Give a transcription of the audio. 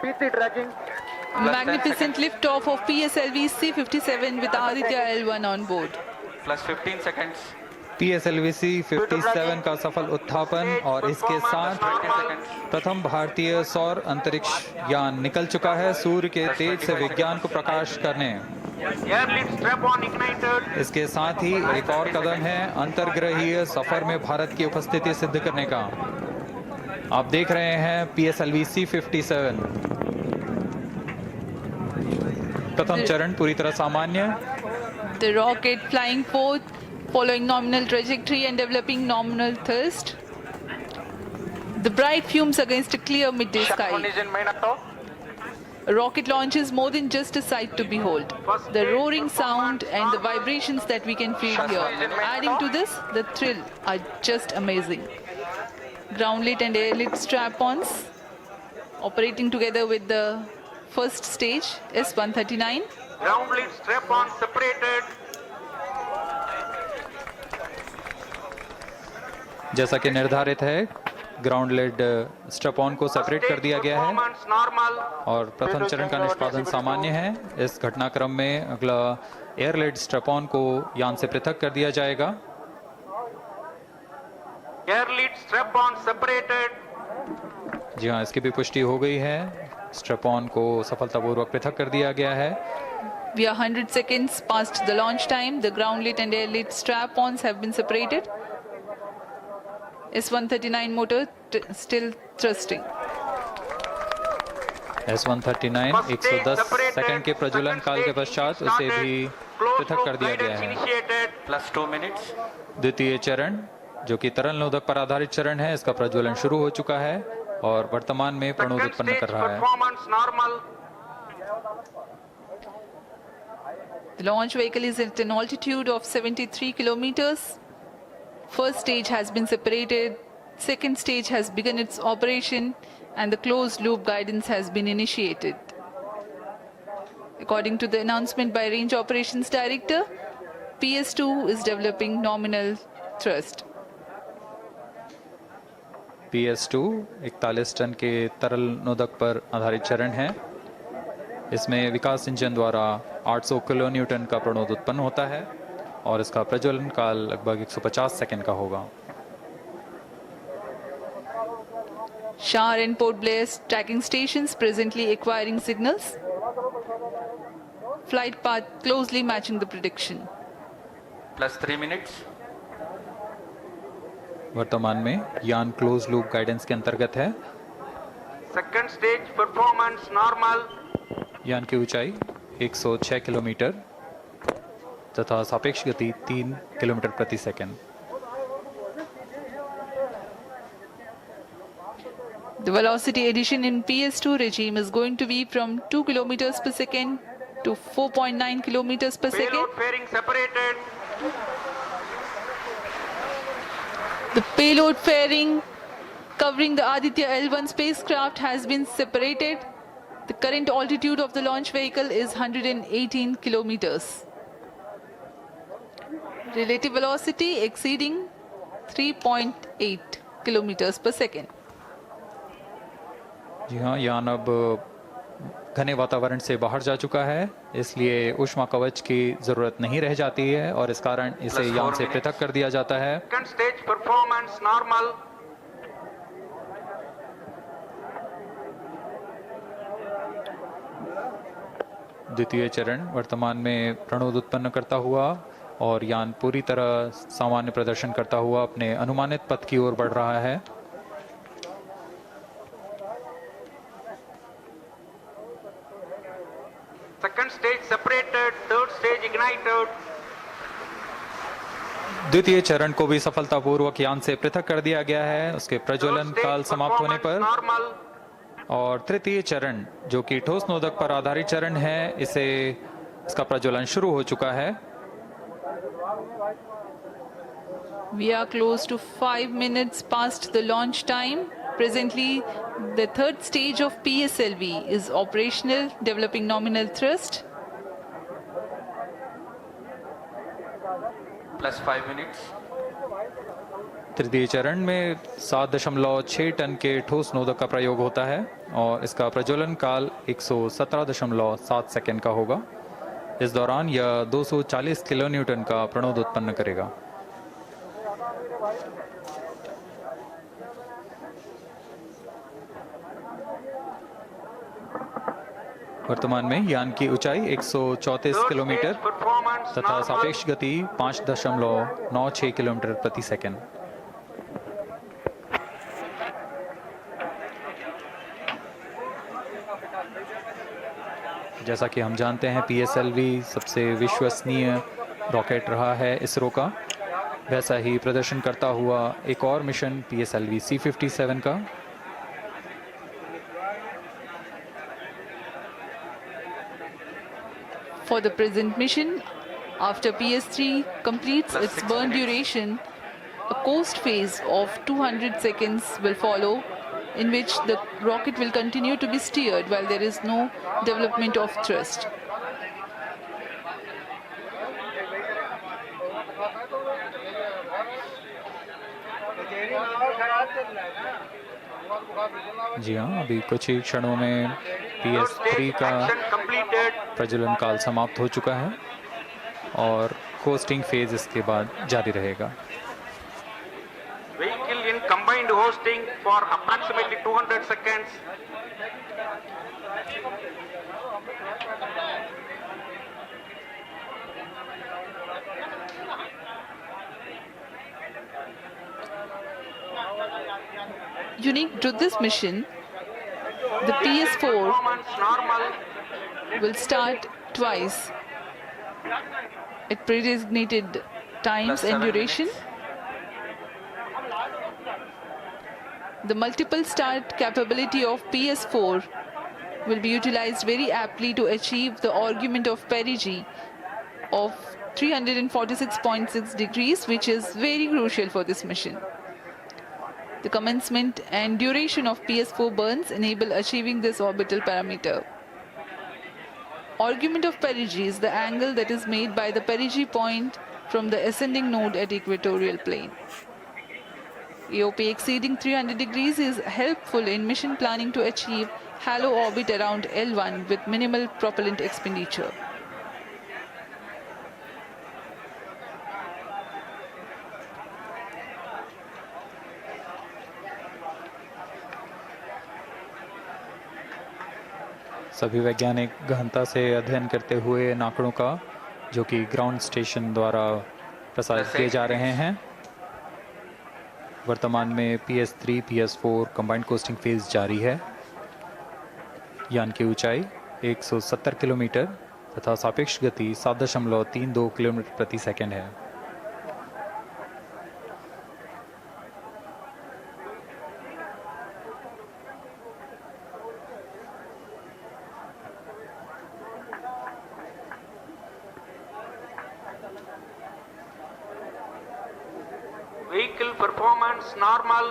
PC dragging. Magnificent lift-off of PSLV C-57 with Aditya L1 on board. Plus 15 seconds. PSLV C-57 का सफल उत्थापन और इसके साथ प्रथम भारतीय सौर अंतरिक्ष यान निकल चुका है सूर्य के तेज से विज्ञान को प्रकाश करने। इसके साथ ही एक और कदम है अंतर्ग्रहीय सफर में भारत की उपस्थिति सिद्ध करने का। आप देख रहे हैं PSLV C-57 प्रथम चरण पूरी तरह सामान्य। The rocket flying forth, following nominal trajectory and developing nominal thrust. The bright fumes against a clear midday sky. A rocket launch is more than just a sight to behold. The roaring sound and the vibrations that we can feel here. Adding to this, the thrill are just amazing. Ground-lit and air-lit strap-ons operating together with the first stage, S-139. Ground-lit strap-on separated. जैसा कि निर्धारित है ground lead strap on को separate कर दिया गया है और प्रथम चरण का निष्पादन सामान्य है। इस घटनाक्रम में अगला एयर लेड स्ट्रैप ऑन को यान से पृथक कर दिया जाएगा। Air lead strap-on separated. जी हाँ, इसकी भी पुष्टि हो गई है। स्ट्रैप ऑन को सफलतापूर्वक पृथक कर दिया गया है। We are 100 seconds past the launch time. The ground-lit and air-lit strap-ons have been separated. S-139 motor still thrusting. S-139 110 second के प्रज्वलन काल के पश्चात उसे भी पृथक कर दिया गया है। Plus 2 minutes. द्वितीय चरण जो कि तरल नोदक पर आधारित चरण है, इसका प्रज्वलन शुरू हो चुका है और वर्तमान में प्रणोद उत्पन्न कर रहा है। The launch vehicle is at an altitude of 73 kilometers. First stage has been separated, second stage has begun its operation, and the closed loop guidance has been initiated. According to the announcement by Range Operations Director, PS2 is developing nominal thrust. PS2 41 ton के तरल नोदक पर आधारित चरण है। इसमें विकास engine द्वारा 800 kilo Newton का प्रणोद उत्पन्न होता है और इसका प्रज्वलन काल लगभग 150 सेकंड का होगा। Shar and Port Blair tracking stations presently acquiring signals. Flight path closely matching the prediction. Plus 3 minutes. वर्तमान में यान क्लोज लूप गाइडेंस के अंतर्गत है। Second stage performance normal. यान की ऊंचाई 106 किलोमीटर तथा सापेक्ष गति 3 किलोमीटर प्रति second. The velocity addition in PS2 regime is going to be from 2 kilometers per second to 4.9 kilometers per second. Payload fairing separated. The payload fairing covering the Aditya L1 spacecraft has been separated. The current altitude of the launch vehicle is 118 kilometers. Relative velocity exceeding 3.8 kilometers per second. जी हाँ, यान अब घने वातावरण से बाहर जा चुका है, इसलिए ऊष्मा कवच की जरूरत नहीं रह जाती है और इस कारण इसे यान से पृथक कर दिया जाता है। Second stage performance normal. द्वितीय चरण वर्तमान में प्रणोद उत्पन्न करता हुआ और यान पूरी तरह सामान्य प्रदर्शन करता हुआ अपने अनुमानित पथ की ओर बढ़ रहा है। Second stage separated. Third stage ignited. द्वितीय चरण को भी सफलतापूर्वक यान से पृथक कर दिया गया है उसके प्रज्वलन काल समाप्त होने पर। Normal. और तृतीय चरण जो कि ठोस नोदक पर आधारित चरण है, इसका प्रज्वलन शुरू हो चुका है। We are close to 5 minutes past the launch time. Presently, the third stage of PSLV is operational, developing nominal thrust. Plus 5 minutes. तृतीय चरण में 7.6 टन के ठोस नोदक का प्रयोग होता है और इसका प्रज्वलन काल 117.7 सेकेंड का होगा। इस दौरान यह 240 किलो न्यूटन का प्रणोद उत्पन्न करेगा। वर्तमान में यान की ऊंचाई 134 किलोमीटर तथा सापेक्ष गति 5.96 किलोमीटर प्रति सेकंड। जैसा कि हम जानते हैं PSLV सबसे विश्वसनीय रॉकेट रहा है इसरो का, वैसा ही प्रदर्शन करता हुआ एक और मिशन PSLV C-57 का। For the present mission, after PS3 completes its burn duration, a coast phase of 200 seconds will follow, in which the rocket will continue to be steered while there is no development of thrust. जी हाँ, अभी कुछ ही क्षणों में PS3 का प्रज्वलन काल समाप्त हो चुका है और कोस्टिंग फेज इसके बाद जारी रहेगा। Vehicle in combined hosting for approximately 200 seconds. Unique to this mission, the PS4 Performance normal. will start twice at pre-designated times and 7 duration. minutes. The multiple start capability of PS4 will be utilized very aptly to achieve the argument of perigee of 346.6 degrees, which is very crucial for this mission. The commencement and duration of PS4 burns enable achieving this orbital parameter. Argument of perigee is the angle that is made by the perigee point from the ascending node at equatorial plane. AOP exceeding 300 degrees is helpful in mission planning to achieve halo orbit around L1 with minimal propellant expenditure. सभी वैज्ञानिक गहनता से अध्ययन करते हुए इन आंकड़ों का, जो कि ग्राउंड स्टेशन द्वारा प्रसारित किए जा रहे हैं। वर्तमान में PS3 PS4 combined costing phase जारी है। यान की ऊंचाई 170 किलोमीटर तथा सापेक्ष गति 7.32 किलोमीटर प्रति सेकंड है। Vehicle performance normal.